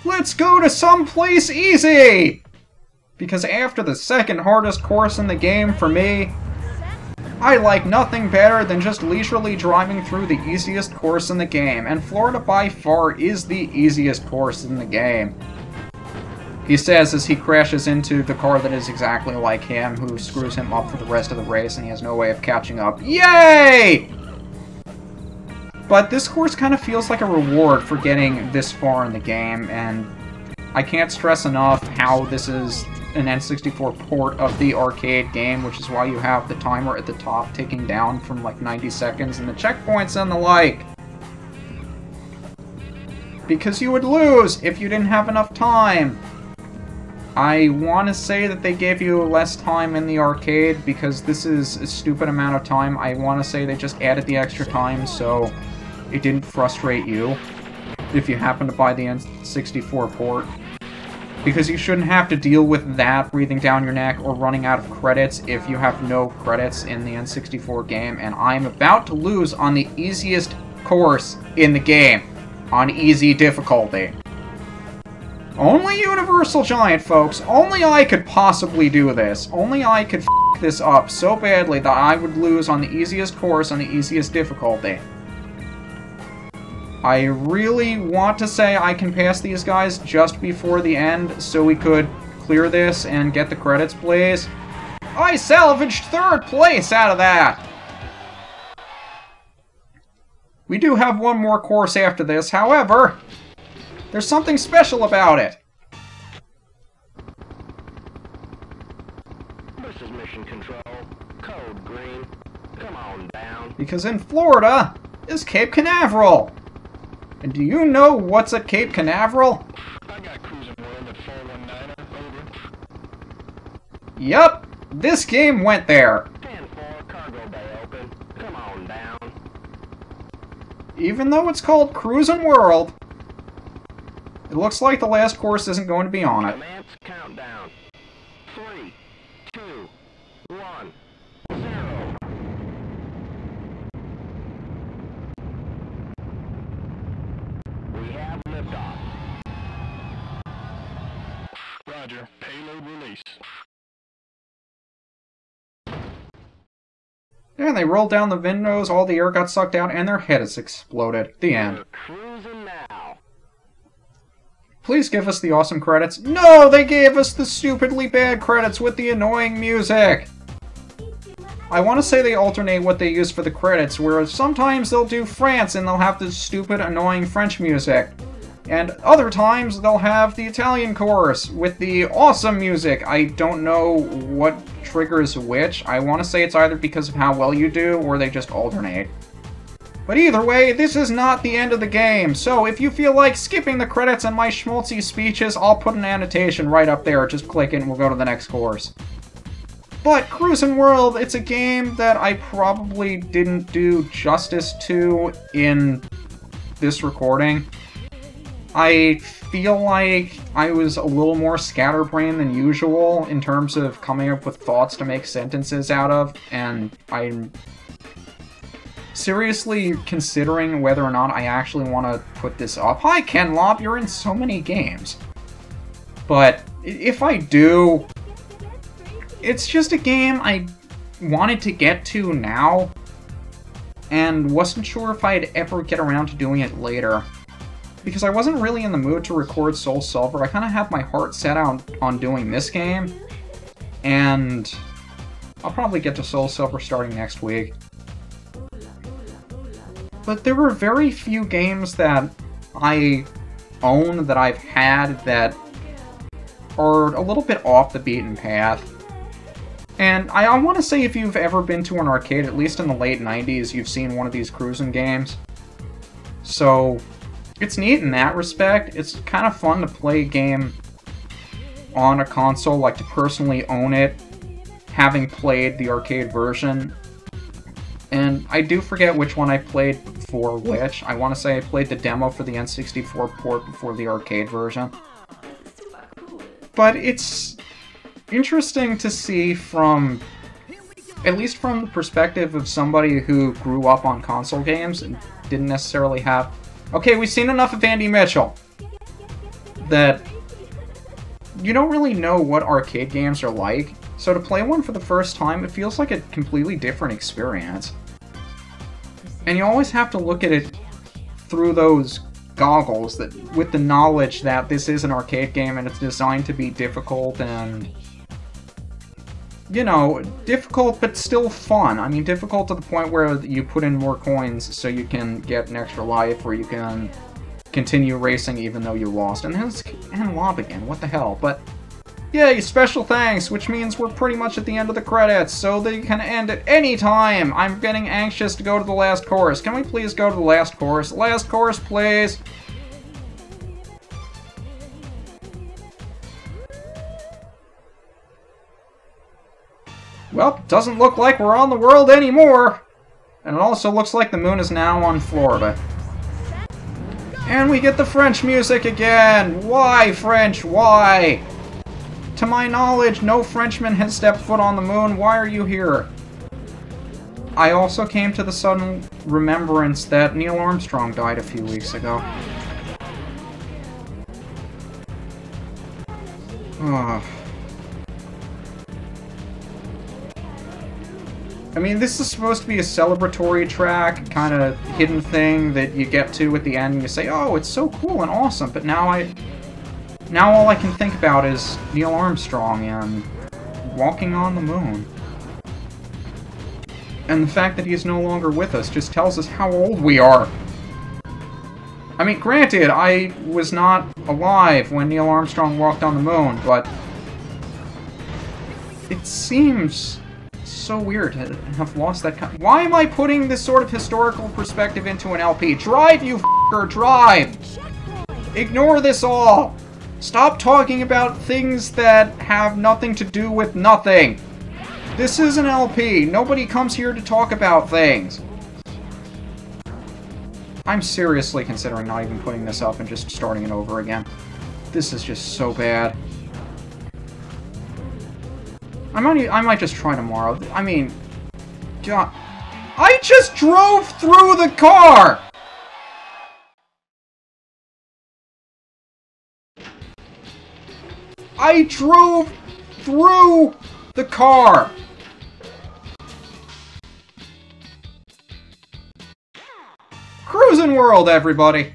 Let's go to someplace easy! Because after the second hardest course in the game for me, I like nothing better than just leisurely driving through the easiest course in the game, and Florida by far is the easiest course in the game. He says as he crashes into the car that is exactly like him, who screws him up for the rest of the race, and he has no way of catching up. Yay! But this course kind of feels like a reward for getting this far in the game, and I can't stress enough how this is an N64 port of the arcade game, which is why you have the timer at the top ticking down from like 90 seconds and the checkpoints and the like. Because you would lose if you didn't have enough time. I want to say that they gave you less time in the arcade because this is a stupid amount of time. I want to say they just added the extra time so it didn't frustrate you if you happen to buy the N64 port. Because you shouldn't have to deal with that breathing down your neck or running out of credits if you have no credits in the N64 game. And I'm about to lose on the easiest course in the game. On easy difficulty. Only UniversalGiant, folks. Only I could possibly do this. Only I could f*** this up so badly that I would lose on the easiest course on the easiest difficulty. I really want to say I can pass these guys just before the end so we could clear this and get the credits, please. I salvaged 3rd place out of that! We do have one more course after this, however, there's something special about it. This is Mission Control. Code green. Come on down. Because in Florida is Cape Canaveral. And do you know what's at Cape Canaveral? I got Cruis'n World at 419er, over. Yup, this game went there. 10-4, cargo bay open. Come on down. Even though it's called Cruis'n World, it looks like the last course isn't going to be on it. Commence countdown. 3, 2, 1, 0. We have liftoff. Roger. Payload release. And they rolled down the windows, all the air got sucked out, and their heads exploded. The end. We're cruising now. Please give us the awesome credits. No, they gave us the stupidly bad credits with the annoying music. I want to say they alternate what they use for the credits, where sometimes they'll do France and they'll have the stupid, annoying French music. And other times they'll have the Italian chorus with the awesome music. I don't know what triggers which. I want to say it's either because of how well you do, or they just alternate. But either way, this is not the end of the game, so if you feel like skipping the credits and my schmaltzy speeches, I'll put an annotation right up there. Just click it and we'll go to the next course. But Cruis'n World, it's a game that I probably didn't do justice to in this recording. I feel like I was a little more scatterbrained than usual in terms of coming up with thoughts to make sentences out of, and I'm seriously considering whether or not I actually want to put this up. Hi, Ken Lob, you're in so many games. But if I do, it's just a game I wanted to get to now, and wasn't sure if I'd ever get around to doing it later. Because I wasn't really in the mood to record Soul Silver. I kind of have my heart set on doing this game, and I'll probably get to Soul Silver starting next week. But there were very few games that I own, that I've had, that are a little bit off the beaten path. And I want to say if you've ever been to an arcade, at least in the late 90s, you've seen one of these cruising games. So it's neat in that respect. It's kind of fun to play a game on a console, like to personally own it, having played the arcade version. And I do forget which one I played before which. I want to say I played the demo for the N64 port before the arcade version. But it's interesting to see from, at least from the perspective of somebody who grew up on console games and didn't necessarily have... Okay, we've seen enough of Andy Mitchell. that you don't really know what arcade games are like, so to play one for the first time, it feels like a completely different experience. And you always have to look at it through those goggles, that with the knowledge that this is an arcade game and it's designed to be difficult and, you know, difficult but still fun. I mean, difficult to the point where you put in more coins so you can get an extra life, or you can continue racing even though you lost. And lob again, what the hell? But, yay, special thanks, which means we're pretty much at the end of the credits, so they can end at any time. I'm getting anxious to go to the last chorus. Can we please go to the last chorus? Last chorus, please. Well, doesn't look like we're on the world anymore. And it also looks like the moon is now on Florida. And we get the French music again! Why, French? Why? To my knowledge, no Frenchman has stepped foot on the moon. Why are you here? I also came to the sudden remembrance that Neil Armstrong died a few weeks ago. Ugh. I mean, this is supposed to be a celebratory track, kind of hidden thing that you get to at the end and you say, oh, it's so cool and awesome, but now all I can think about is Neil Armstrong and walking on the moon. And the fact that he's no longer with us just tells us how old we are. I mean, granted, I was not alive when Neil Armstrong walked on the moon, but it seems so weird to have lost that kind. Why am I putting this sort of historical perspective into an LP? Drive, you f***er, drive! Ignore this all! Stop talking about things that have nothing to do with nothing! This is an LP. Nobody comes here to talk about things. I'm seriously considering not even putting this up and just starting it over again. This is just so bad. I might just try tomorrow. I mean, God, I just drove through the car! I drove through the car! Cruis'n World, everybody!